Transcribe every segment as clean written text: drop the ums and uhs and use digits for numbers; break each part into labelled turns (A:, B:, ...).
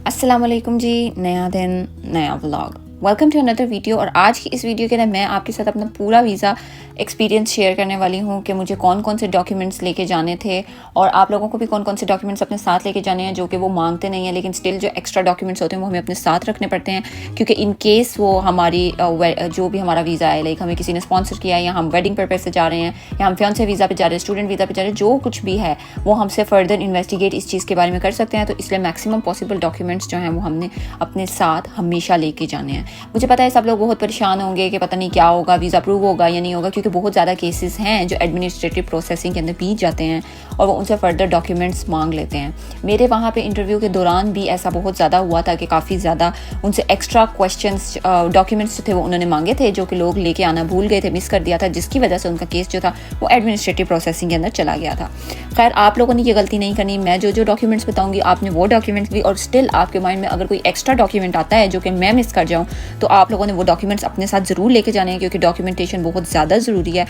A: अस्सलाम वालेकुम जी। नया दिन नया vlog, welcome to another video. और आज की इस वीडियो के अंदर मैं आपके साथ अपना पूरा वीज़ा एक्सपीरियंस शेयर करने वाली हूँ कि मुझे कौन कौन से डॉक्यूमेंट्स लेके जाने थे और आप लोगों को भी कौन कौन से डॉक्यूमेंट्स अपने साथ लेके जाने हैं जो कि वो मांगते नहीं हैं, लेकिन स्टिल जो एक्स्ट्रा डॉक्यूमेंट्स होते हैं वो हमें अपने साथ रखने पड़ते हैं, क्योंकि इन केस वो हमारी जो भी हमारा वीज़ा है, लाइक हमें किसी ने स्पॉन्सर किया है या हम वेडिंग पर्पज से जा रहे हैं या हम फियांसे वीज़ा पे जा रहे हैं, स्टूडेंट वीज़ा पे जा रहे हैं, जो कुछ भी है वो हमसे फर्दर इन्वेस्टिगेट इस चीज़ के बारे में कर सकते हैं। तो इसलिए मैक्सिमम पॉसिबल डॉक्यूमेंट्स जो हैं वो हमने अपने साथ हमेशा लेके जाने हैं। मुझे पता है सब लोग बहुत परेशान होंगे कि पता नहीं क्या होगा, वीज़ा अप्रूव होगा या नहीं होगा, क्योंकि बहुत ज़्यादा केसेस हैं जो एडमिनिस्ट्रेटिव प्रोसेसिंग के अंदर बीत जाते हैं और वो उनसे फर्दर डॉक्यूमेंट्स मांग लेते हैं। मेरे वहाँ पे इंटरव्यू के दौरान भी ऐसा बहुत ज़्यादा हुआ था कि काफ़ी ज़्यादा उनसे एक्स्ट्रा क्वेश्चंस डॉक्यूमेंट्स थे वो उन्होंने मांगे थे जो कि लोग लेके आना भूल गए थे, मिस कर दिया था, जिसकी वजह से उनका केस जो था वो एडमिनिस्ट्रेटिव प्रोसेसिंग के अंदर चला गया था। खैर, आप लोगों ने ये गलती नहीं करनी। मैं जो डॉक्यूमेंट्स बताऊँगी आपने वो डॉक्यूमेंट्स भी, और स्टिल आपके माइंड में अगर कोई एक्स्ट्रा डॉक्यूमेंट आता है जो कि मैं मिस कर जाऊँ तो आप लोगों ने वो डॉक्यूमेंट्स अपने साथ ज़रूर लेके जाने हैं, क्योंकि डॉक्यूमेंटेशन बहुत ज़्यादा ज़रूरी है।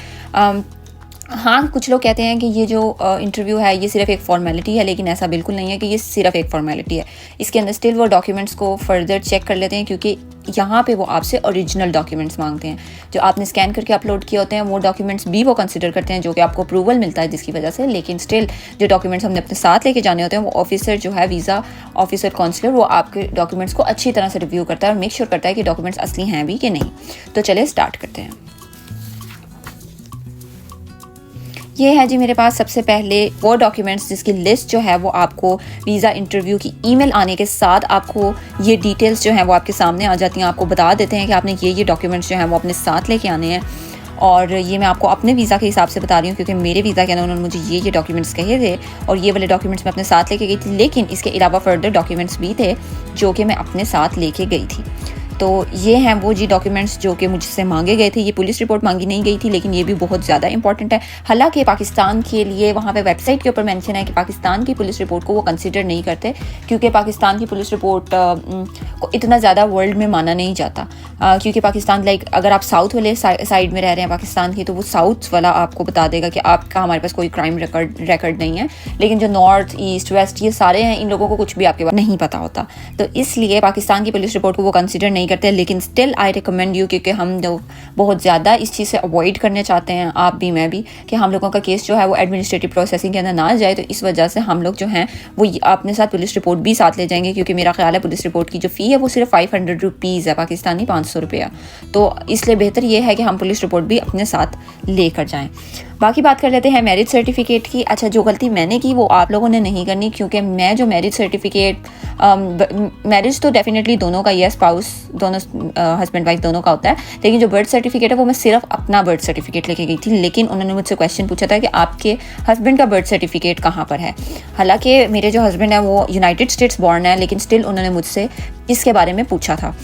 A: हाँ, कुछ लोग कहते हैं कि ये जो इंटरव्यू है ये सिर्फ एक फॉर्मेलिटी है, लेकिन ऐसा बिल्कुल नहीं है कि ये सिर्फ एक फॉर्मेलिटी है। इसके अंदर स्टिल वो डॉक्यूमेंट्स को फर्दर चेक कर लेते हैं, क्योंकि यहाँ पे वो आपसे ओरिजिनल डॉक्यूमेंट्स मांगते हैं जो आपने स्कैन करके अपलोड किए होते हैं। वो डॉक्यूमेंट्स भी वो कंसिडर करते हैं जो कि आपको अप्रूवल मिलता है जिसकी वजह से, लेकिन स्टिल जो डॉक्यूमेंट्स हमने अपने साथ लेके जाने होते हैं वो ऑफिसर जो है, वीज़ा ऑफिसर काउंसलर, वो आपके डॉक्यूमेंट्स को अच्छी तरह से रिव्यू करता है और मेक श्योर करता है कि डॉक्यूमेंट्स असली हैं भी कि नहीं। तो चलिए स्टार्ट करते हैं। ये है जी मेरे पास सबसे पहले वो डॉक्यूमेंट्स जिसकी लिस्ट जो है वो आपको वीज़ा इंटरव्यू की ईमेल आने के साथ आपको ये डिटेल्स जो हैं वो आपके सामने आ जाती हैं। आपको बता देते हैं कि आपने ये डॉक्यूमेंट्स जो हैं वो अपने साथ लेके आने हैं। और ये मैं आपको अपने वीज़ा के हिसाब से बता रही हूँ, क्योंकि मेरे वीज़ा के अंदर उन्होंने मुझे ये डॉक्यूमेंट्स कहे थे और ये वाले डॉक्यूमेंट्स मैं अपने साथ लेके गई थी, लेकिन इसके अलावा फर्दर डॉक्यूमेंट्स भी थे जो कि मैं अपने साथ लेके गई थी। तो ये हैं वो जी डॉक्यूमेंट्स जो कि मुझसे मांगे गए थे। ये पुलिस रिपोर्ट मांगी नहीं गई थी, लेकिन ये भी बहुत ज़्यादा इंपॉर्टेंट है। हालांकि पाकिस्तान के लिए वहाँ पे वेबसाइट के ऊपर मेंशन है कि पाकिस्तान की पुलिस रिपोर्ट को वो कंसिडर नहीं करते, क्योंकि पाकिस्तान की पुलिस रिपोर्ट को इतना ज़्यादा वर्ल्ड में माना नहीं जाता। क्योंकि पाकिस्तान, लाइक अगर आप साउथ वाले साइड में रह रहे हैं पाकिस्तान की, तो वो साउथ वाला आपको बता देगा कि आपका हमारे पास कोई क्राइम रिकॉर्ड नहीं है, लेकिन जो नॉर्थ ईस्ट वेस्ट ये सारे हैं, इन लोगों को कुछ भी आपके पास नहीं पता होता। तो इसलिए पाकिस्तान की पुलिस रिपोर्ट को वो कंसिडर नहीं करते। लेकिन स्टिल आई रिकमेंड यू, क्योंकि हम लोग बहुत ज़्यादा इस चीज़ से अवॉइड करने चाहते हैं, आप भी मैं भी, कि हम लोगों का केस जो है वो एडमिनिस्ट्रेटिव प्रोसेसिंग के अंदर ना जाए। तो इस वजह से हम लोग जो हैं वो अपने साथ पुलिस रिपोर्ट भी साथ ले जाएंगे, क्योंकि मेरा ख्याल है पुलिस रिपोर्ट की जो फ़ी है वो सिर्फ 500 रुपीज़ है, पाकिस्तानी 500 रुपया। तो इसलिए बेहतर ये है कि हम पुलिस रिपोर्ट भी अपने साथ लेकर जाएं। बाकी बात कर लेते हैं मैरिज सर्टिफिकेट की। अच्छा, जो गलती मैंने की वो आप लोगों ने नहीं करनी, क्योंकि मैं जो मैरिज सर्टिफिकेट, मैरिज तो डेफिनेटली दोनों का, ये स्पाउस दोनों हस्बैंड वाइफ दोनों का होता है, लेकिन जो बर्थ सर्टिफिकेट है वो मैं सिर्फ अपना बर्थ सर्टिफिकेट लेके गई थी। लेकिन उन्होंने मुझसे क्वेश्चन पूछा था कि आपके हस्बैंड का बर्थ सर्टिफिकेट कहाँ पर है। हालांकि मेरे जो हस्बैंड है वो यूनाइटेड स्टेट्स बॉर्न है, लेकिन स्टिल उन्होंने मुझसे इसके बारे में पूछा था।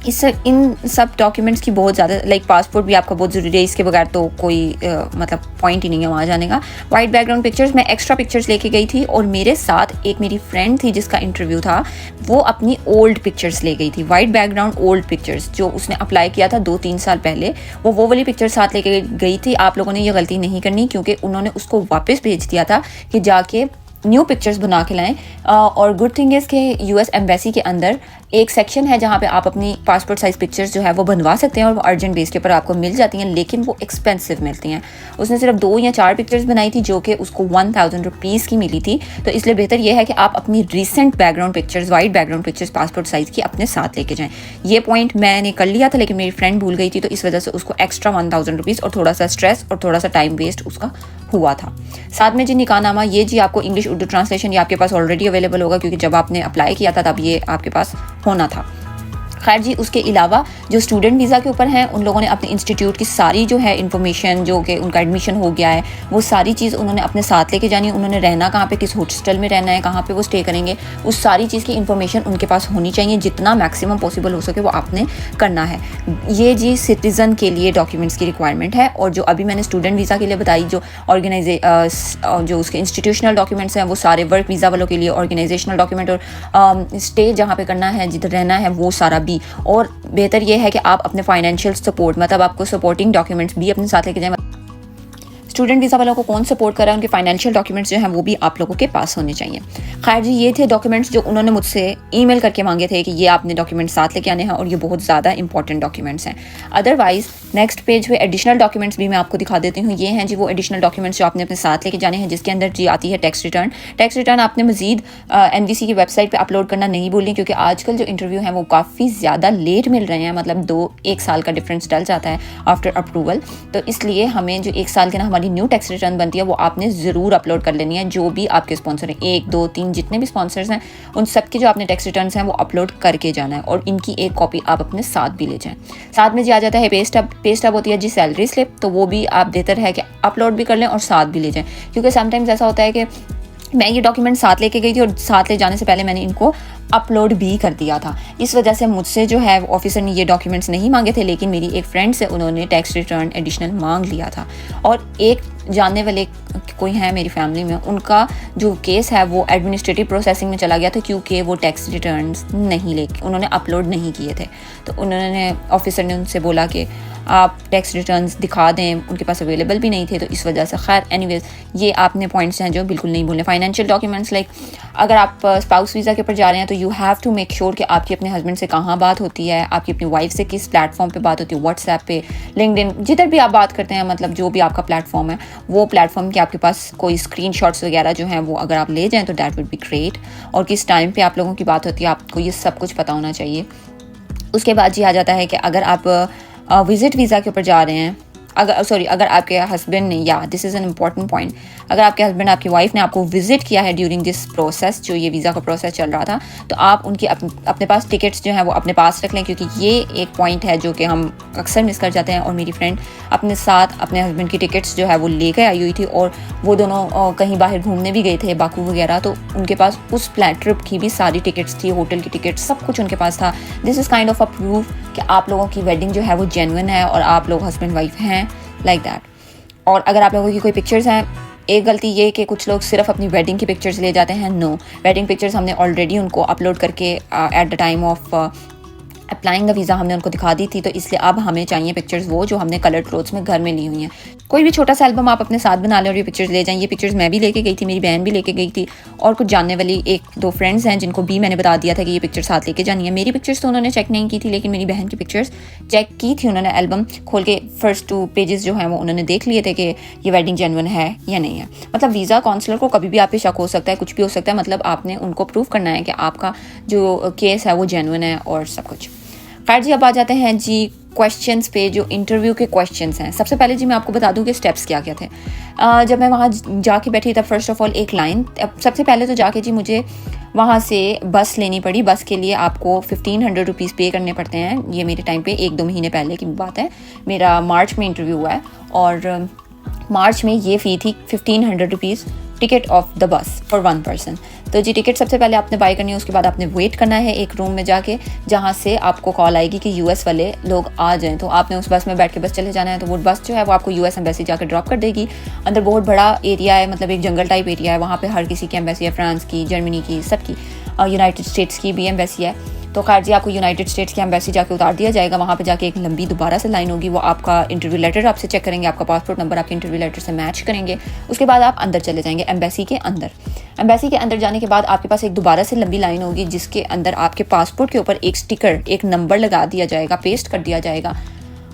A: इन सब डॉक्यूमेंट्स की बहुत ज़्यादा, लाइक पासपोर्ट भी आपका बहुत ज़रूरी है, इसके बगैर तो कोई मतलब पॉइंट ही नहीं है वहाँ जाने का। वाइट बैकग्राउंड पिक्चर्स, मैं एक्स्ट्रा पिक्चर्स लेके गई थी, और मेरे साथ एक मेरी फ्रेंड थी जिसका इंटरव्यू था, वो अपनी ओल्ड पिक्चर्स ले गई थी, वाइट बैकग्राउंड ओल्ड पिक्चर्स जो उसने अप्लाई किया था 2-3 साल पहले, वो वाली पिक्चर साथ लेके गई थी। आप लोगों ने ये गलती नहीं करनी, क्योंकि उन्होंने उसको वापस भेज दिया था कि जाके न्यू पिक्चर्स बना के लाएं। और गुड थिंग इज़ कि यूएस एम्बेसी के अंदर एक सेक्शन है जहाँ पे आप अपनी पासपोर्ट साइज़ पिक्चर्स जो है वो बनवा सकते हैं, और वो अर्जेंट बेस के ऊपर आपको मिल जाती हैं, लेकिन वो एक्सपेंसिव मिलती हैं। उसने सिर्फ 2 या 4 पिक्चर्स बनाई थी जो कि उसको 1000 रुपीज़ की मिली थी। तो इसलिए बेहतर ये है कि आप अपनी recent background pictures, white background pictures passport size की अपने साथ लेके जाएँ। ये पॉइंट मैंने कर लिया था, लेकिन मेरी फ्रेंड भूल गई थी, तो इस वजह से उसको एक्स्ट्रा 1000 रुपीज़ और थोड़ा सा स्ट्रेस और थोड़ा सा टाइम वेस्ट उसका हुआ था। साथ में जी निकाहनामा, ये जी आपको इंग्लिश उर्दू ट्रांसलेशन ये आपके पास ऑलरेडी अवेलेबल होगा, क्योंकि जब आपने अप्लाई किया था तब ये आपके पास होना था। खैर जी, उसके अलावा जो स्टूडेंट वीज़ा के ऊपर हैं उन लोगों ने अपने इंस्टीट्यूट की सारी जो है इन्फॉर्मेशन, जो कि उनका एडमिशन हो गया है, वो सारी चीज़ उन्होंने अपने साथ लेके जानी है। उन्होंने रहना कहाँ पे, किस हॉस्टल में रहना है, कहाँ पे वो स्टे करेंगे, उस सारी चीज़ की इन्फॉर्मेशन उनके पास होनी चाहिए। जितना मैक्सिमम पॉसिबल हो सके वो आपने करना है। ये जी सिटीज़न के लिए डॉक्यूमेंट्स की रिक्वायरमेंट है। और जो अभी मैंने स्टूडेंट वीज़ा के लिए बताई, जो जो उसके इंस्टीट्यूशनल डॉक्यूमेंट्स हैं वो सारे, वर्क वीज़ा वालों के लिए ऑर्गेनाइजेशनल डॉक्यूमेंट और स्टे जहाँ पे करना है, जिधर रहना है, वो सारा भी। और बेहतर यह है कि आप अपने फाइनेंशियल सपोर्ट, मतलब आपको सपोर्टिंग डॉक्यूमेंट्स भी अपने साथ लेके जाएं। स्टूडेंट वीज़ा वालों को कौन सपोर्ट कर रहा है, उनके फाइनेंशियल डॉक्यूमेंट्स जो हैं वो भी आप लोगों के पास होने चाहिए। खैर जी, ये थे डॉक्यूमेंट्स जो उन्होंने मुझसे ईमेल करके मांगे थे कि ये आपने डॉक्यूमेंट साथ लेके आने हैं, और ये बहुत ज़्यादा इंपॉर्टेंट डॉक्यूमेंट्स हैं। अदरवाइज़ नेक्स्ट पेज पे एडिशनल डॉक्यूमेंट्स भी मैं आपको दिखा देती हूँ। ये हैं जी वो एडिशनल डॉक्यूमेंट्स जो आपने अपने साथ लेके जाने हैं, जिसके अंदर जी आती है टैक्स रिटर्न। टैक्स रिटर्न आपने मजीद NVC की वेबसाइट पे अपलोड करना नहीं भूलें, क्योंकि आजकल जो इंटरव्यू हैं वो काफ़ी ज़्यादा लेट मिल रहे हैं, मतलब 2-1 साल का डिफरेंस डल जाता है आफ्टर अप्रूवल। तो इसलिए हमें जो 1 साल के ना हमारी न्यू टैक्स रिटर्न बनती है वो आपने ज़रूर अपलोड कर लेनी है। जो भी आपके स्पॉन्सर हैं, 1, 2, 3 जितने भी स्पॉन्सर्स हैं, उन सब के जो आपने टैक्स रिटर्न हैं वो अपलोड करके जाना है, और इनकी एक कॉपी आप अपने साथ भी ले जाएँ। साथ में जी आ जाता है पे स्टब। पे स्टब होती है जी सैलरी स्लिप, तो वो भी आप बेहतर है कि अपलोड भी कर लें और साथ भी ले जाएँ, क्योंकि समटाइम्स ऐसा होता है कि मैं ये डॉक्यूमेंट साथ लेके गई थी और साथ ले जाने से पहले मैंने इनको अपलोड भी कर दिया था। इस वजह से मुझसे जो है ऑफिसर ने ये डॉक्यूमेंट्स नहीं मांगे थे, लेकिन मेरी एक फ्रेंड से उन्होंने टैक्स रिटर्न एडिशनल मांग लिया था। और एक जानने वाले कोई है मेरी फैमिली में, उनका जो केस है वो एडमिनिस्ट्रेटिव प्रोसेसिंग में चला गया था, क्योंकि वो टैक्स रिटर्न्स नहीं लेके उन्होंने अपलोड नहीं किए थे। तो उन्होंने ऑफिसर ने उनसे बोला कि आप टैक्स रिटर्न्स दिखा दें, उनके पास अवेलेबल भी नहीं थे, तो इस वजह से खैर एनीवेज ये आपने पॉइंट्स हैं जो बिल्कुल नहीं भूलने। फाइनेंशियल डॉक्यूमेंट्स लाइक अगर आप स्पाउस वीज़ा के ऊपर जा रहे हैं तो you have to make sure कि आपकी अपने हस्बैंड से कहाँ बात होती है, आपकी अपनी वाइफ से किस प्लेटफॉर्म पे बात होती है, व्हाट्सएप पे, लिंक्डइन, जिधर भी आप बात करते हैं, मतलब जो भी आपका प्लेटफॉर्म है, वो प्लेटफॉर्म के आपके पास कोई स्क्रीनशॉट्स वगैरह जो हैं वो अगर आप ले जाएँ तो दैट वुड बी ग्रेट। और किस टाइम पे आप लोगों की बात होती है, आपको ये सब कुछ पता होना चाहिए। उसके बाद जी आ जाता है कि अगर आप विजिट वीज़ा के ऊपर जा रहे हैं, अगर आपके हस्बैंड ने, या this is an important point, अगर आपके हस्बैंड आपकी वाइफ ने आपको विजिट किया है ड्यूरिंग दिस प्रोसेस, जो ये वीज़ा का प्रोसेस चल रहा था, तो आप उनकी अपने पास टिकट्स जो हैं वो अपने पास रख लें, क्योंकि ये एक पॉइंट है जो कि हम अक्सर मिस कर जाते हैं। और मेरी फ्रेंड अपने साथ अपने हस्बैंड की टिकट्स जो है वो लेकर आई हुई थी, और वो दोनों कहीं बाहर घूमने भी गए थे, बाकू वगैरह, तो उनके पास उस प्लान ट्रिप की भी सारी टिकट्स थी, होटल की टिकट, सब कुछ उनके पास था। This is kind of a proof कि आप लोगों की वेडिंग जो है वो जेन्युइन है और आप लोग हस्बैंड वाइफ हैं, लाइक दैट। और अगर आप लोगों की कोई पिक्चर्स हैं, एक गलती ये कि कुछ लोग सिर्फ अपनी वेडिंग की पिक्चर्स ले जाते हैं। नो, वेडिंग पिक्चर्स हमने ऑलरेडी उनको अपलोड करके at the time of applying the visa हमने उनको दिखा दी थी, तो इसलिए अब हमें चाहिए पिक्चर्स वो जो हमने कलर क्लोथ्स में घर में ली हुई हैं। कोई भी छोटा सा एल्बम आप अपने साथ बना लें और ये पिक्चर्स ले जाएं। ये पिक्चर्स मैं भी लेके गई थी, मेरी बहन भी लेके गई थी, और कुछ जानने वाली 1-2 फ्रेंड्स हैं जिनको भी मैंने बता दिया था कि ये पिक्चर साथ लेके जानी है। मेरी पिक्चर्स तो उन्होंने चेक नहीं की थी, लेकिन मेरी बहन की पिक्चर्स चेक की थी उन्होंने। एल्बम खोल के फर्स्ट 2 पेजेस जो हैं वो उन्होंने देख लिए थे कि ये वेडिंग जेन्युइन है या नहीं है। मतलब वीज़ा काउंसलर को कभी भी आप पे शक हो सकता है, कुछ भी हो सकता है, मतलब आपने उनको प्रूव करना है कि आपका जो केस है वो जेन्युइन है और सब कुछ। खैर जी, अब आ जाते हैं जी क्वेश्चंस पे, जो इंटरव्यू के क्वेश्चंस हैं। सबसे पहले जी मैं आपको बता दूं कि स्टेप्स क्या क्या थे। जब मैं वहाँ जाके बैठी तब फर्स्ट ऑफ ऑल एक लाइन, सबसे पहले तो जाके जी मुझे वहाँ से बस लेनी पड़ी। बस के लिए आपको 1500 रुपीज़ पे करने पड़ते हैं। ये मेरे टाइम पे 1-2 महीने पहले की बात है, मेरा मार्च में इंटरव्यू हुआ है, और मार्च में ये फ़ी थी 1500 rupees ticket of the bus for 1 person. तो जी टिकट सबसे पहले आपने बाय करनी है, उसके बाद आपने वेट करना है एक रूम में जाके, जहाँ से आपको कॉल आएगी कि US वाले लोग आ जाएं। तो आपने उस बस में बैठ के बस चले जाना है। तो वो बस जो है वो आपको US एम्बेसी जाकर ड्रॉप कर देगी। अंदर बहुत बड़ा एरिया है, मतलब एक जंगल टाइप एरिया है, वहाँ पर हर किसी की एम्बेसी है, फ्रांस की, जर्मनी की, सबकी, यूनाइटेड स्टेट्स की भी एम्बेसी है। तो खैर जी, आपको यूनाइटेड स्टेट्स की एम्बेसी जाके उतार दिया जाएगा। वहाँ पे जाके एक लंबी दोबारा से लाइन होगी, वो आपका इंटरव्यू लेटर आपसे चेक करेंगे, आपका पासपोर्ट नंबर आपके इंटरव्यू लेटर से मैच करेंगे। उसके बाद आप अंदर चले जाएंगे एम्बेसी के अंदर। एम्बेसी के अंदर जाने के बाद आपके पास एक दोबारा से लंबी लाइन होगी, जिसके अंदर आपके पासपोर्ट के ऊपर एक स्टिकर, एक नंबर लगा दिया जाएगा, पेस्ट कर दिया जाएगा,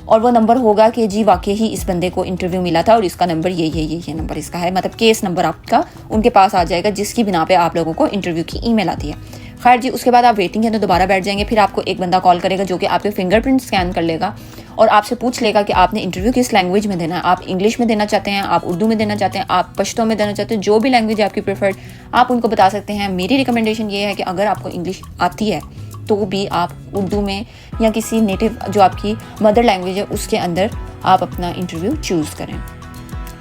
A: और वो नंबर होगा कि जी वाकई ही इस बंदे को इंटरव्यू मिला था और इसका नंबर ये नंबर इसका है, मतलब केस नंबर आपका उनके पास आ जाएगा, जिसकी बिना पे आप लोगों को इंटरव्यू की ईमेल आती है। खैर जी, उसके बाद आप वेटिंग के अंदर दोबारा बैठ जाएंगे। फिर आपको एक बंदा कॉल करेगा जो कि आपके फिंगरप्रिंट स्कैन कर लेगा और आपसे पूछ लेगा कि आपने इंटरव्यू किस लैंग्वेज में देना है। आप इंग्लिश में देना चाहते हैं, आप उर्दू में देना चाहते हैं, आप पश्तो में देना चाहते हैं, जो भी लैंग्वेज है आपकी प्रेफर्ड, आप उनको बता सकते हैं। मेरी रिकमेंडेशन ये है कि अगर आपको इंग्लिश आती है तो भी आप उर्दू में या किसी नेटिव जो आपकी मदर लैंग्वेज है उसके अंदर आप अपना इंटरव्यू चूज़ करें।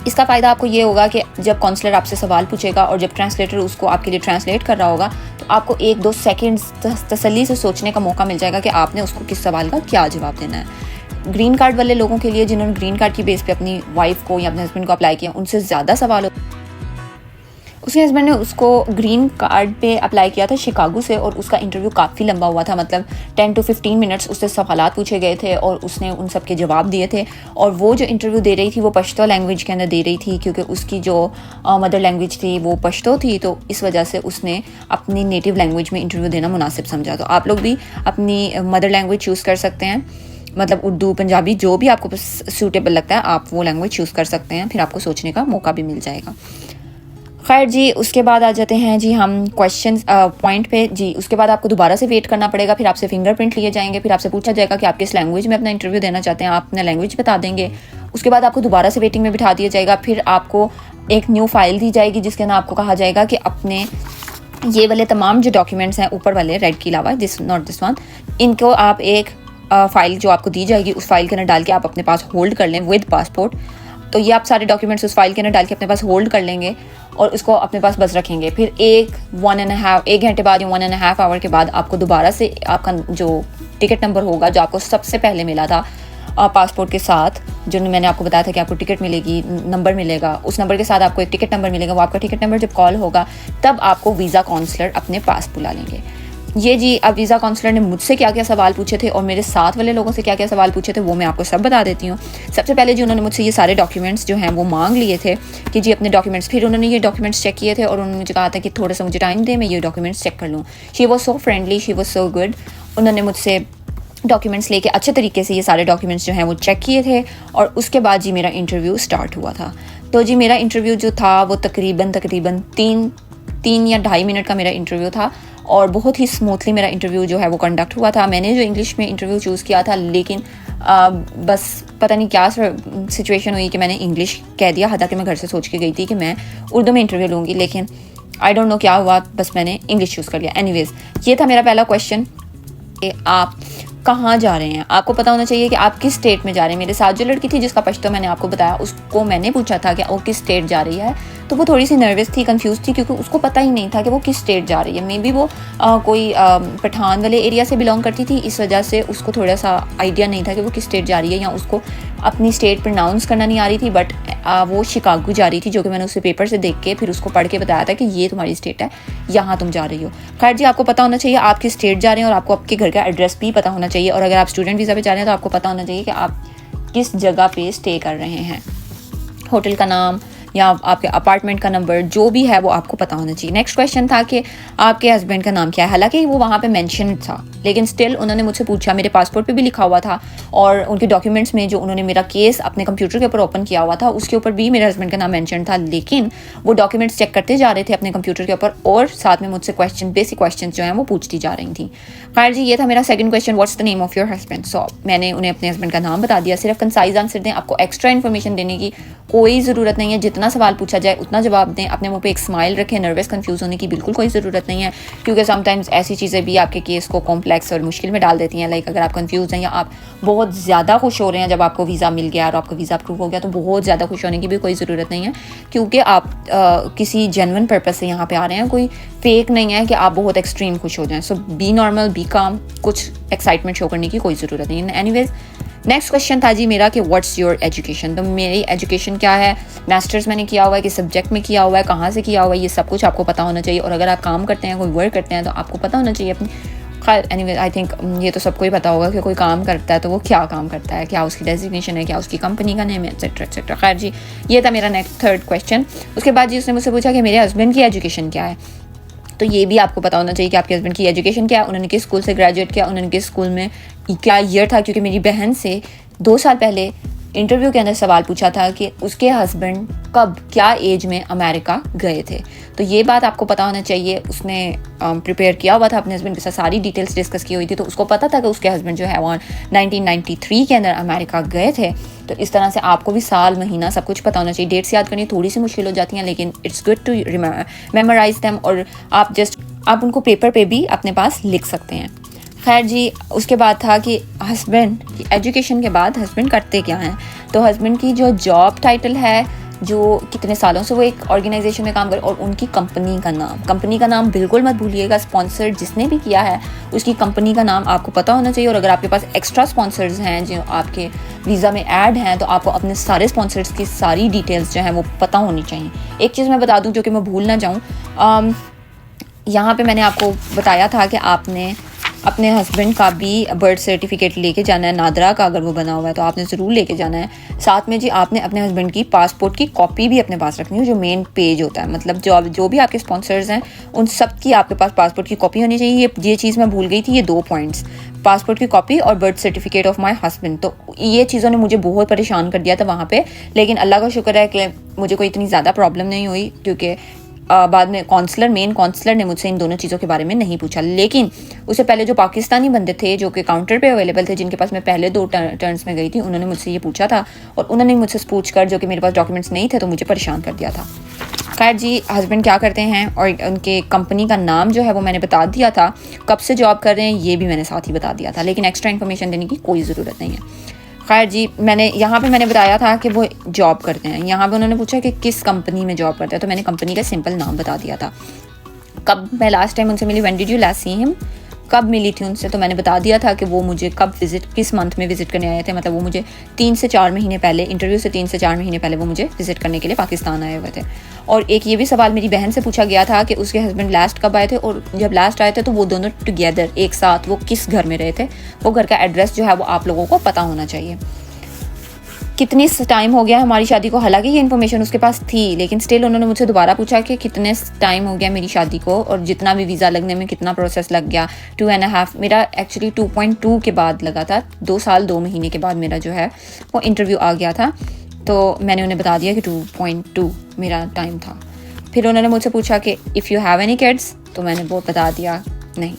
A: इसका फ़ायदा आपको ये होगा कि जब काउंसलर आपसे सवाल पूछेगा और जब ट्रांसलेटर उसको आपके लिए ट्रांसलेट कर रहा होगा, तो आपको 1-2 सेकंड्स तसल्ली से सोचने का मौका मिल जाएगा कि आपने उसको किस सवाल का क्या जवाब देना है। ग्रीन कार्ड वाले लोगों के लिए, जिन्होंने ग्रीन कार्ड की बेस पे अपनी वाइफ को या अपने हस्बैंड को अप्लाई किया, उनसे ज़्यादा सवाल उसके हस्बैंड ने उसको ग्रीन कार्ड पे अप्लाई किया था शिकागो से, और उसका इंटरव्यू काफ़ी लंबा हुआ था, मतलब 10 to 15 मिनट्स उससे सवालात पूछे गए थे और उसने उन सब के जवाब दिए थे। और वो जो इंटरव्यू दे रही थी वो पश्तो लैंग्वेज के अंदर दे रही थी, क्योंकि उसकी जो मदर लैंग्वेज थी वो पश्तो थी, तो इस वजह से उसने अपनी नेटिव लैंग्वेज में इंटरव्यू देना मुनासिब समझा। तो आप लोग भी अपनी मदर लैंग्वेज चूज़ कर सकते हैं, मतलब उर्दू, पंजाबी, जो भी आपको सूटेबल लगता है आप वो लैंग्वेज चूज़ कर सकते हैं, फिर आपको सोचने का मौका भी मिल जाएगा। खैर जी, उसके बाद आ जाते हैं जी हम क्वेश्चन पॉइंट पे जी। उसके बाद आपको दोबारा से वेट करना पड़ेगा, फिर आपसे फिंगरप्रिंट लिए जाएंगे, फिर आपसे पूछा जाएगा कि आप किस लैंग्वेज में अपना इंटरव्यू देना चाहते हैं, आप अपना लैंग्वेज बता देंगे। उसके बाद आपको दोबारा से वेटिंग में बिठा दिया जाएगा, फिर आपको एक न्यू फाइल दी जाएगी जिसके अंदर आपको कहा जाएगा कि अपने ये वाले तमाम जो डॉक्यूमेंट्स हैं ऊपर वाले रेड के अलावा, दिस नॉट दिस वन, इनको आप एक फ़ाइल जो आपको दी जाएगी उस फाइल के अंदर डाल के आप अपने पास होल्ड कर लें विद पासपोर्ट। तो ये आप सारे डॉक्यूमेंट्स उस फाइल के अंदर डाल के अपने पास होल्ड कर लेंगे और उसको अपने पास बस रखेंगे। फिर एक घंटे बाद या 1.5 आवर के बाद आपको दोबारा से आपका जो टिकट नंबर होगा जो आपको सबसे पहले मिला था पासपोर्ट के साथ, जो मैंने आपको बताया था कि आपको टिकट मिलेगी, नंबर मिलेगा, उस नंबर के साथ आपको एक टिकट नंबर मिलेगा। वो आपका टिकट नंबर जब कॉल होगा तब आपको वीज़ा काउंसलर अपने पास बुला लेंगे। ये जी, अब वीज़ा काउंसलर ने मुझसे क्या क्या सवाल पूछे थे और मेरे साथ वाले लोगों से क्या क्या सवाल पूछे थे वो मैं आपको सब बता देती हूँ। सबसे पहले जी उन्होंने मुझसे ये सारे डॉक्यूमेंट्स जो हैं वो मांग लिए थे कि जी अपने डॉक्यूमेंट्स, फिर उन्होंने ये डॉक्यूमेंट्स चेक किए थे और उन्होंने मुझे कहा था कि थोड़ा सा मुझे टाइम दे, मैं ये डॉक्यूमेंट्स चेक कर लूँ। She was so friendly, she was so good. उन्होंने मुझसे डॉक्यूमेंट्स लेके अच्छे तरीके से ये सारे डॉक्यूमेंट्स जो हैं वो चेक किए थे और उसके बाद जी मेरा इंटरव्यू स्टार्ट हुआ था। तो जी मेरा इंटरव्यू जो था वो तकरीबन 3 या 2.5 मिनट का मेरा इंटरव्यू था और बहुत ही स्मूथली मेरा इंटरव्यू जो है वो कंडक्ट हुआ था। मैंने जो इंग्लिश में इंटरव्यू चूज़ किया था, लेकिन बस पता नहीं क्या सिचुएशन हुई कि मैंने इंग्लिश कह दिया, हालांकि मैं घर से सोच के गई थी कि मैं उर्दू में इंटरव्यू लूँगी, लेकिन आई डोंट नो क्या हुआ, बस मैंने इंग्लिश चूज़ कर लिया। एनीवेज़, ये था मेरा पहला क्वेश्चन कि आप कहाँ जा रहे हैं। आपको पता होना चाहिए कि आप किस स्टेट में जा रहे हैं। मेरे साथ जो लड़की थी जिसका पश्तो मैंने आपको बताया, उसको मैंने पूछा था कि वो किस स्टेट जा रही है, तो वो थोड़ी सी नर्वस थी, कंफ्यूज थी, क्योंकि उसको पता ही नहीं था कि वो किस स्टेट जा रही है। मे बी वो कोई पठान वाले एरिया से बिलोंग करती थी, इस वजह से उसको थोड़ा सा आइडिया नहीं था कि वो किस स्टेट जा रही है, या उसको अपनी स्टेट प्रोनाउंस करना नहीं आ रही थी। बट वो शिकागो जा रही थी, जो कि मैंने उसे पेपर से देख के फिर उसको पढ़ के बताया था कि ये तुम्हारी स्टेट है, यहाँ तुम जा रही हो। खैर जी, आपको पता होना चाहिए आप किस स्टेट जा रहे हैं और आपको आपके घर का एड्रेस भी पता होना चाहिए। और अगर आप स्टूडेंट वीज़ा पे जा रहे हैं तो आपको पता होना चाहिए कि आप किस जगह पे स्टे कर रहे हैं, होटल का नाम या आपके अपार्टमेंट का नंबर जो भी है वो आपको पता होना चाहिए। नेक्स्ट क्वेश्चन था कि आपके हस्बैंड का नाम क्या है। हालांकि वो वहाँ पे मेंशन था, लेकिन स्टिल उन्होंने मुझसे पूछा, मेरे पासपोर्ट पे भी लिखा हुआ था और उनके डॉक्यूमेंट्स में जो उन्होंने मेरा केस अपने कंप्यूटर के ऊपर ओपन किया हुआ था उसके ऊपर भी मेरे हस्बैंड का नाम मेंशन था, लेकिन वो डॉक्यूमेंट्स चेक करते जा रहे थे अपने कंप्यूटर के ऊपर और साथ में मुझसे बेसिक क्वेश्चन जो हैं वो पूछती जा रही थी। खैर जी, ये था मेरा second question, what's the name of your husband. So मैंने उन्हें अपने हस्बैंड का नाम बता दिया। सिर्फ कंसाइज आंसर दें, आपको एक्स्ट्रा इन्फॉर्मेशन देने की कोई ज़रूरत नहीं है। जितना सवाल पूछा जाए उतना जवाब दें, अपने मुंह पे एक स्माइल रखें, नर्वस कंफ्यूज होने की बिल्कुल कोई ज़रूरत नहीं है, क्योंकि समटाइम्स ऐसी चीज़ें भी आपके केस को कॉम्प्लेक्स और मुश्किल में डाल देती हैं। लाइक अगर आप कंफ्यूज हैं या आप बहुत ज़्यादा खुश हो रहे हैं जब आपको वीज़ा मिल गया और आपका वीज़ा अप्रूव हो गया, तो बहुत ज़्यादा खुश होने की भी कोई ज़रूरत नहीं है, क्योंकि आप किसी जेन्युइन पर्पस से यहाँ पे आ रहे हैं, कोई फेक नहीं है कि आप बहुत एक्सट्रीम खुश हो जाएं। सो बी नॉर्मल, बी काम, कुछ एक्साइटमेंट शो करने की कोई ज़रूरत नहीं है। एनीवेज, नेक्स्ट क्वेश्चन था जी मेरा कि व्हाट्स योर एजुकेशन। तो मेरी एजुकेशन क्या है, मास्टर्स मैंने किया हुआ है, किस सब्जेक्ट में किया हुआ है, कहाँ से किया हुआ है, ये सब कुछ आपको पता होना चाहिए। और अगर आप काम करते हैं, कोई वर्क करते हैं, तो आपको पता होना चाहिए अपनी। खैर एनीवे, आई थिंक ये तो सबको ही पता होगा कि कोई काम करता है तो वो क्या काम करता है, क्या उसकी डेजिग्नेशन है, क्या उसकी कंपनी का नेम है, एक्सेट्रा एक्सेट्रा। खैर जी, ये था मेरा नेक्स्ट थर्ड क्वेश्चन। उसके बाद जी उसने मुझसे पूछा कि मेरे हस्बैंड की एजुकेशन क्या है। तो ये भी आपको पता होना चाहिए कि आपके हस्बैंड की एजुकेशन क्या है, उन्होंने किस स्कूल से ग्रेजुएट किया, उन्होंने किस स्कूल में क्या ईयर था, क्योंकि मेरी बहन से 2 साल पहले इंटरव्यू के अंदर सवाल पूछा था कि उसके हस्बैंड कब, क्या एज में अमेरिका गए थे। तो ये बात आपको पता होना चाहिए। उसने प्रिपेयर किया हुआ था अपने हस्बैंड के साथ, सारी डिटेल्स डिस्कस की हुई थी, तो उसको पता था कि उसके हस्बैंड जो है वो 1993 के अंदर अमेरिका गए थे। तो इस तरह से आपको भी साल, महीना सब कुछ पता होना चाहिए। डेट्स याद करनी थोड़ी सी मुश्किल हो जाती हैं, लेकिन it's good to memorise them, और आप उनको पेपर पे भी अपने पास लिख सकते हैं। खैर जी, उसके बाद था कि हस्बैंड की एजुकेशन के बाद हस्बैंड करते क्या हैं। तो हस्बैंड की जो जॉब टाइटल है जो कितने सालों से वो एक ऑर्गेनाइजेशन में काम कर, और उनकी कंपनी का नाम बिल्कुल मत भूलिएगा। स्पॉन्सर जिसने भी किया है उसकी कंपनी का नाम आपको पता होना चाहिए। और अगर आपके पास एक्स्ट्रा स्पॉन्सर्स हैं जो आपके वीज़ा में ऐड हैं, तो आपको अपने सारे स्पॉन्सर्स की सारी डिटेल्स जो हैं वो पता होनी चाहिए। एक चीज़ मैं बता दूं जो कि मैं भूल ना जाऊँ, यहाँ पे मैंने आपको बताया था कि आपने अपने हस्बैंड का भी बर्थ सर्टिफिकेट लेके जाना है, नादरा का अगर वो बना हुआ है तो आपने ज़रूर लेके जाना है। साथ में जी आपने अपने हस्बैंड की पासपोर्ट की कॉपी भी अपने पास रखनी है, जो मेन पेज होता है, मतलब जो भी आपके स्पॉन्सर्स हैं उन सब की आपके पास पासपोर्ट की कॉपी होनी चाहिए। ये चीज़ मैं भूल गई थी, ये 2 पॉइंट्स, पासपोर्ट की कॉपी और birth certificate of my husband. तो ये चीज़ों ने मुझे बहुत परेशान कर दिया था वहाँ पे, लेकिन अल्लाह का शुक्र है कि मुझे कोई इतनी ज़्यादा प्रॉब्लम नहीं हुई, क्योंकि बाद में मेन काउंसलर ने मुझसे इन दोनों चीज़ों के बारे में नहीं पूछा। लेकिन उससे पहले जो पाकिस्तानी बंदे थे जो कि काउंटर पे अवेलेबल थे, जिनके पास मैं पहले 2 टर्न्स में गई थी, उन्होंने मुझसे ये पूछा था और उन्होंने मुझसे पूछ कर, जो कि मेरे पास डॉक्यूमेंट्स नहीं थे, तो मुझे परेशान कर दिया था। खैर जी, हस्बैंड क्या करते हैं और उनके कंपनी का नाम जो है वो मैंने बता दिया था, कब से जॉब कर रहे हैं ये भी मैंने साथ ही बता दिया था, लेकिन एक्स्ट्रा इन्फॉर्मेशन देने की कोई ज़रूरत नहीं है। खैर जी, यहाँ पे मैंने बताया था कि वो जॉब करते हैं। यहाँ पे उन्होंने पूछा कि किस कंपनी में जॉब करते हैं, तो मैंने कंपनी का सिंपल नाम बता दिया था। कब मैं लास्ट टाइम उनसे मिली, when did you last see him, कब मिली थी उनसे, तो मैंने बता दिया था कि वो मुझे किस मंथ में विज़िट करने आए थे। मतलब वो मुझे 3 से 4 महीने पहले, इंटरव्यू से 3 से 4 महीने पहले वो मुझे विज़िट करने के लिए पाकिस्तान आए हुए थे। और एक ये भी सवाल मेरी बहन से पूछा गया था कि उसके हस्बैंड लास्ट कब आए थे, और जब लास्ट आए थे तो वो दोनों टुगेदर एक साथ वो किस घर में रहे थे, वो घर का एड्रेस जो है वो आप लोगों को पता होना चाहिए। कितनी टाइम हो गया हमारी शादी को, हालांकि ये इन्फॉर्मेशन उसके पास थी, लेकिन स्टिल उन्होंने मुझसे दोबारा पूछा कि कितने टाइम हो गया मेरी शादी को, और जितना भी वीज़ा लगने में कितना प्रोसेस लग गया। 2.5 मेरा एक्चुअली 2.2 के बाद लगा था, 2 साल 2 महीने के बाद मेरा जो है वो इंटरव्यू आ गया था। तो मैंने उन्हें बता दिया कि 2.2 मेरा टाइम था। फिर उन्होंने मुझसे पूछा कि if you have any kids, तो मैंने वो बता दिया नहीं।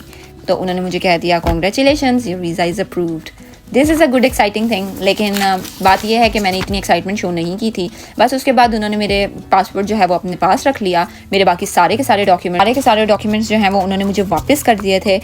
A: तो उन्होंने मुझे कह दिया congratulations, your visa is approved. This is a good exciting thing. लेकिन बात यह है कि मैंने इतनी एक्साइटमेंट शो नहीं की थी। बस उसके बाद उन्होंने मेरे पासपोर्ट जो है वो अपने पास रख लिया, मेरे बाकी सारे के सारे डॉक्यूमेंट्स जो हैं वो उन्होंने मुझे वापस कर दिए थे।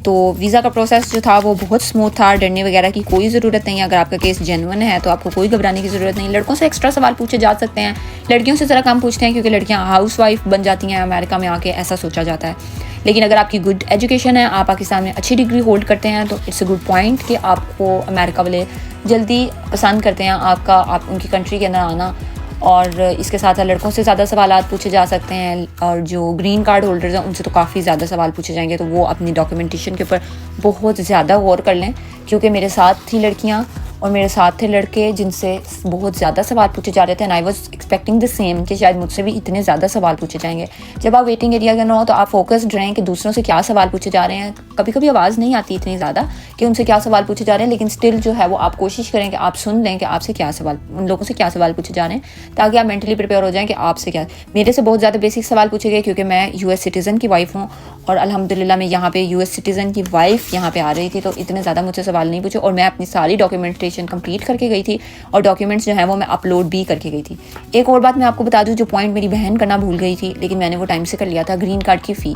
A: तो वीज़ा का प्रोसेस जो था वो बहुत स्मूथ था, डरने वगैरह की कोई ज़रूरत नहीं है। अगर आपका केस जेन्युइन है तो आपको कोई घबराने की ज़रूरत नहीं। लड़कों से एक्स्ट्रा सवाल पूछे जा सकते हैं, लड़कियों से ज़रा कम पूछते हैं, क्योंकि लड़कियां हाउसवाइफ बन जाती हैं अमेरिका में आके, ऐसा सोचा जाता है। लेकिन अगर आपकी गुड एजुकेशन है, आप पाकिस्तान में अच्छी डिग्री होल्ड करते हैं, तो इट्स अ गुड पॉइंट कि आपको अमेरिका वाले जल्दी पसंद करते हैं आप उनकी कंट्री के अंदर आना। और इसके साथ लड़कों से ज़्यादा सवालात पूछे जा सकते हैं, और जो ग्रीन कार्ड होल्डर्स हैं उनसे तो काफ़ी ज़्यादा सवाल पूछे जाएंगे। तो वो अपनी डॉक्यूमेंटेशन के ऊपर बहुत ज़्यादा गौर कर लें, क्योंकि मेरे साथ थी लड़कियाँ और मेरे साथ थे लड़के जिनसे बहुत ज़्यादा सवाल पूछे जा रहे थे, and I was expecting the same कि शायद मुझसे भी इतने ज़्यादा सवाल पूछे जाएंगे। जब आप वेटिंग एरिया के ना हो तो आप फोकस्ड रहें कि दूसरों से क्या सवाल पूछे जा रहे हैं। कभी कभी आवाज़ नहीं आती इतनी ज़्यादा कि उनसे क्या सवाल पूछे जा रहे हैं, लेकिन स्टिल जो है वो आप कोशिश करें कि आप सुन लें कि आपसे क्या सवाल, उन लोगों से क्या सवाल पूछे जा रहे हैं, ताकि आप मेंटली प्रिपेयर हो जाएं कि आपसे क्या। मेरे से बहुत ज़्यादा बेसिक सवाल पूछे गए, क्योंकि मैं US सिटीज़न की वाइफ हूँ, और अल्हम्दुलिल्लाह मैं यहाँ पे US सिटीज़न की वाइफ यहाँ पे आ रही थी, तो इतने ज़्यादा मुझसे सवाल नहीं पूछे। और मैं अपनी सारी डॉक्यूमेंटेशन कंप्लीट करके गई थी, और डॉक्यूमेंट्स जो हैं वो मैं अपलोड भी करके गई थी। एक और बात मैं आपको बता दूं, जो पॉइंट मेरी बहन करना भूल गई थी, लेकिन मैंने वो टाइम से कर लिया था, ग्रीन कार्ड की फ़ी।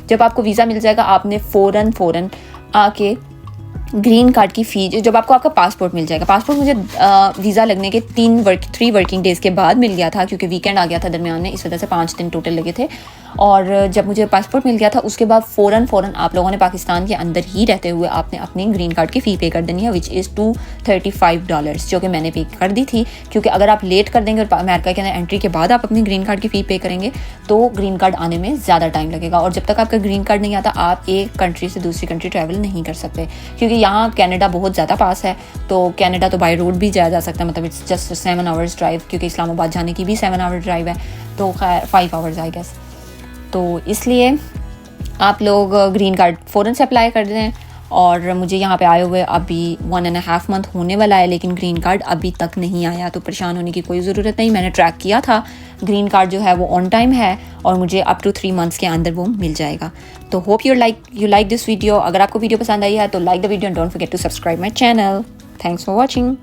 A: जब आपको वीज़ा मिल जाएगा, आपने फ़ौरन आके ग्रीन कार्ड की फ़ी, जब आपको आपका पासपोर्ट मिल जाएगा, पासपोर्ट मुझे वीज़ा लगने के 3 वर्किंग डेज़ के बाद मिल गया था, क्योंकि वीकेंड आ गया था दरमियान में, इस वजह से 5 दिन टोटल लगे थे। और जब मुझे पासपोर्ट मिल गया था उसके बाद फ़ौरन आप लोगों ने पाकिस्तान के अंदर ही रहते हुए आपने अपनी ग्रीन कार्ड की फ़ी पे कर देनी है, विच इज़ $235, जो कि मैंने पे कर दी थी। क्योंकि अगर आप लेट कर देंगे और अमेरिका के अंदर एंट्री के बाद आप अपनी ग्रीन कार्ड की फ़ी पे करेंगे तो ग्रीन कार्ड आने में ज़्यादा टाइम लगेगा, और जब तक आपका ग्रीन कार्ड नहीं आता आप एक कंट्री से दूसरी कंट्री ट्रैवल नहीं कर सकते। क्योंकि यहाँ कनाडा बहुत ज़्यादा पास है, तो कनाडा तो बाय रोड भी जाया जा सकता है, मतलब इट्स जस्ट 7 आवर्स ड्राइव, क्योंकि इस्लामाबाद जाने की भी 7 आवर ड्राइव है, तो खैर 5 आवर्स आई गेस। तो इसलिए आप लोग ग्रीन कार्ड फ़ौरन से अप्लाई कर दें। और मुझे यहाँ पे आए हुए अभी 1.5 मंथ होने वाला है, लेकिन ग्रीन कार्ड अभी तक नहीं आया, तो परेशान होने की कोई ज़रूरत नहीं। मैंने ट्रैक किया था, ग्रीन कार्ड जो है वो ऑन टाइम है, और मुझे अप टू 3 मंथ्स के अंदर वो मिल जाएगा। तो hope you like this video. अगर आपको वीडियो पसंद आई है तो like the video and don't forget to subscribe my channel. Thanks for watching.